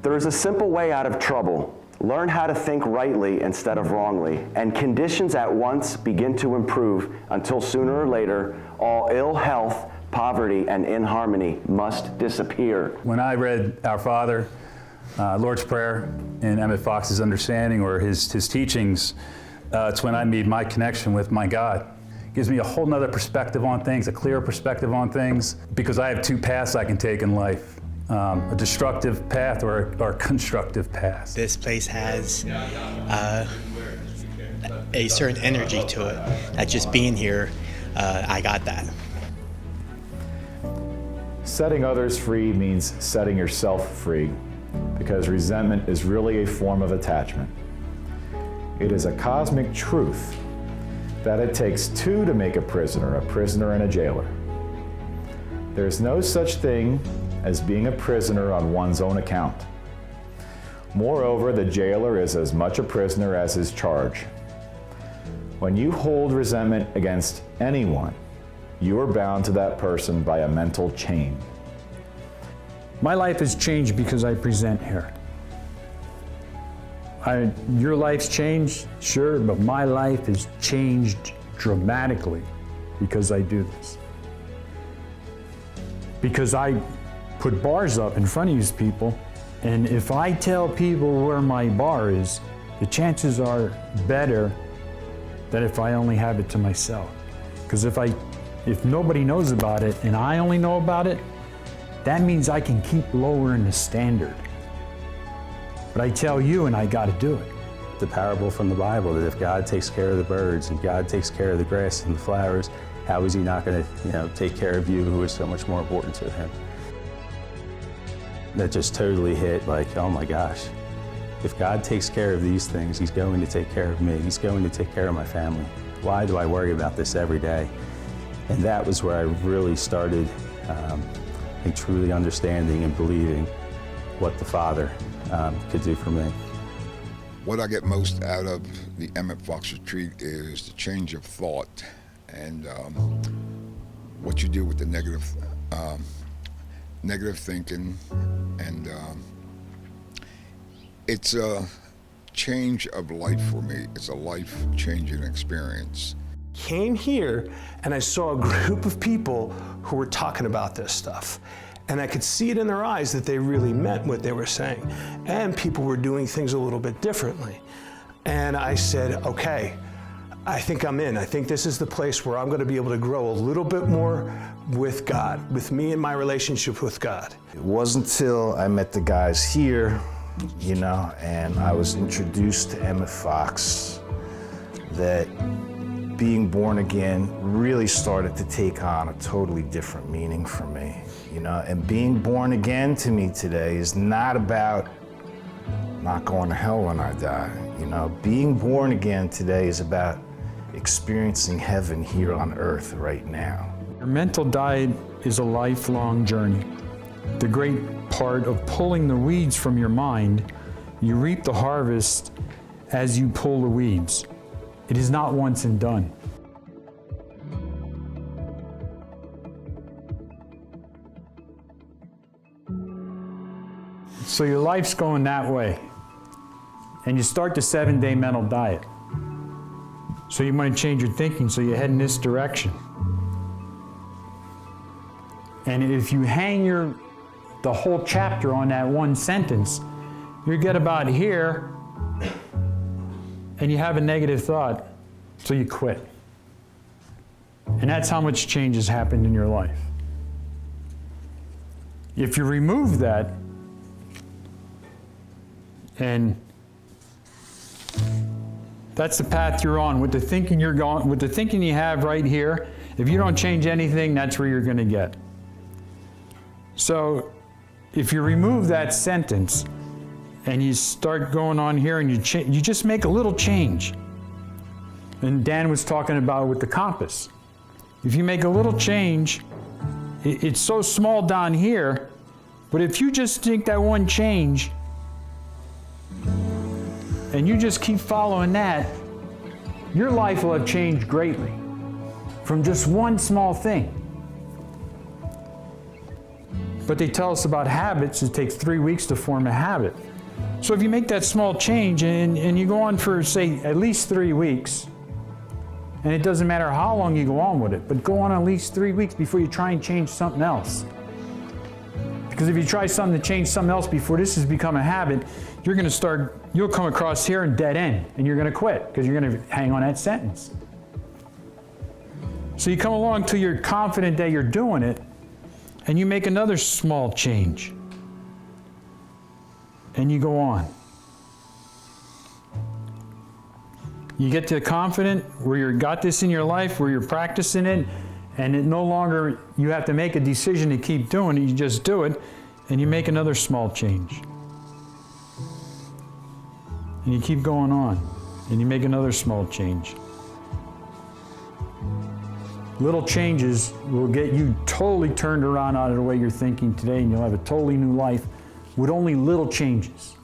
There is a simple way out of trouble. Learn how to think rightly instead of wrongly, and conditions at once begin to improve until sooner or later, all ill health, poverty, and inharmony must disappear. When I read Our Father, Lord's Prayer, and Emmet Fox's understanding or his teachings, it's when I made my connection with my God. It gives me a whole nother perspective on things, a clearer perspective on things, because I have two paths I can take in life. A destructive path or a constructive path. This place has a certain energy to it. That just being here, I got that. Setting others free means setting yourself free, because resentment is really a form of attachment. It is a cosmic truth that it takes two to make a prisoner and a jailer. There's no such thing as being a prisoner on one's own account. Moreover, the jailer is as much a prisoner as his charge. When you hold resentment against anyone, you are bound to that person by a mental chain. My life has changed because I present here. Your life's changed, sure, but my life has changed dramatically because I do this. Because I put bars up in front of these people, and if I tell people where my bar is, the chances are better than if I only have it to myself. Because if nobody knows about it and I only know about it, that means I can keep lowering the standard. But I tell you, and I got to do it. The parable from the Bible that if God takes care of the birds and God takes care of the grass and the flowers, how is he not going to, take care of you, who is so much more important to him? That just totally hit, like, oh my gosh. If God takes care of these things, he's going to take care of me. He's going to take care of my family. Why do I worry about this every day? And that was where I really started truly understanding and believing what the Father could do for me. What I get most out of the Emmet Fox Retreat is the change of thought and what you do with the negative thinking, and it's a change of life for me. It's a life-changing experience. Came here and I saw a group of people who were talking about this stuff. And I could see it in their eyes that they really meant what they were saying. And people were doing things a little bit differently. And I said, okay, I think I'm in. I think this is the place where I'm going to be able to grow a little bit more with God, with me and my relationship with God. It wasn't until I met the guys here, and I was introduced to Emmet Fox that being born again really started to take on a totally different meaning for me. And being born again to me today is not about not going to hell when I die. Being born again today is about experiencing heaven here on earth right now. Your mental diet is a lifelong journey. The great part of pulling the weeds from your mind, you reap the harvest as you pull the weeds. It is not once and done. So your life's going that way. And you start the 7-day mental diet. So you want to change your thinking, so you head in this direction. And if you hang the whole chapter on that one sentence, you get about here, and you have a negative thought, so you quit. And that's how much change has happened in your life. If you remove that, and that's the path you're on, with the thinking you're going, with the thinking you have right here, if you don't change anything, that's where you're going to get. So if you remove that sentence and you start going on here and you just make a little change. And Dan was talking about with the compass. If you make a little change, it's so small down here, but if you just make that one change and you just keep following that, your life will have changed greatly from just one small thing. But they tell us about habits, it takes 3 weeks to form a habit. So if you make that small change and you go on for, say, at least 3 weeks, and it doesn't matter how long you go on with it, but go on at least 3 weeks before you try and change something else. Because if you try something to change something else before this has become a habit, you'll come across here and dead end, and you're gonna quit, because you're gonna hang on that sentence. So you come along till you're confident that you're doing it, and you make another small change. And you go on. You get to confident where you've got this in your life, where you're practicing it, and it no longer, you have to make a decision to keep doing it, you just do it, and you make another small change. And you keep going on, and you make another small change. Little changes will get you totally turned around out of the way you're thinking today, and you'll have a totally new life with only little changes.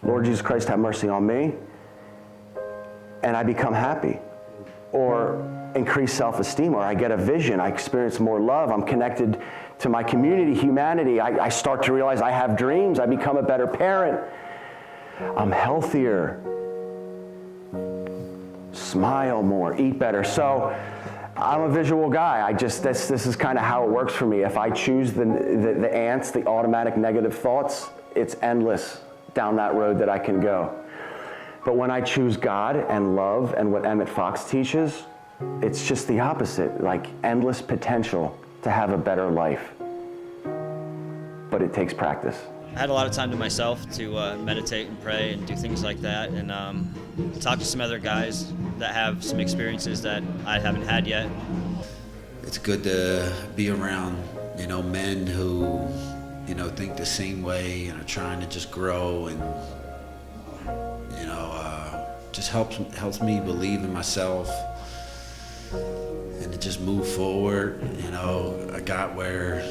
Lord Jesus Christ, have mercy on me, and I become happy. Or increase self-esteem, or I get a vision, I experience more love, I'm connected to my community, humanity, I start to realize I have dreams, I become a better parent, I'm healthier, smile more, eat better. So I'm a visual guy. This is kind of how it works for me. If I choose the ants, the automatic negative thoughts, it's endless down that road that I can go. But when I choose God and love and what Emmet Fox teaches, it's just the opposite, like endless potential to have a better life. But it takes practice. I had a lot of time to myself to meditate and pray and do things like that, and talk to some other guys that have some experiences that I haven't had yet. It's good to be around, men who, think the same way and are trying to just grow, and just helps me believe in myself and to just move forward. I got where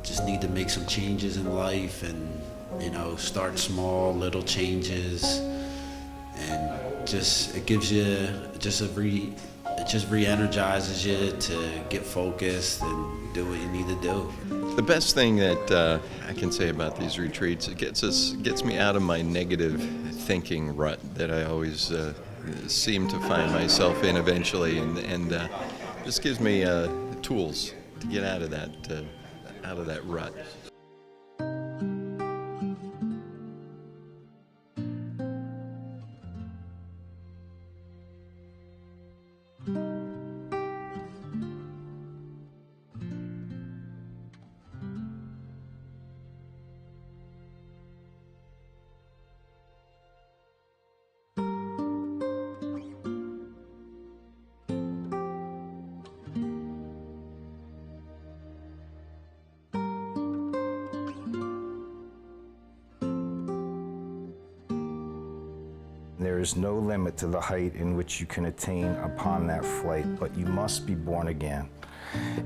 just need to make some changes in life, and start small little changes, and it gives you it just re-energizes you to get focused and do what you need to do. The best thing that I can say about these retreats, it gets me out of my negative thinking rut that I always seem to find myself in eventually, and just gives me tools to get out of that rut. There is no limit to the height in which you can attain upon that flight, but you must be born again.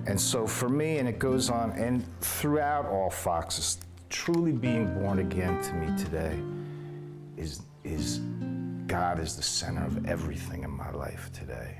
And so for me, and it goes on, and throughout all Foxes, truly being born again to me today is God is the center of everything in my life today.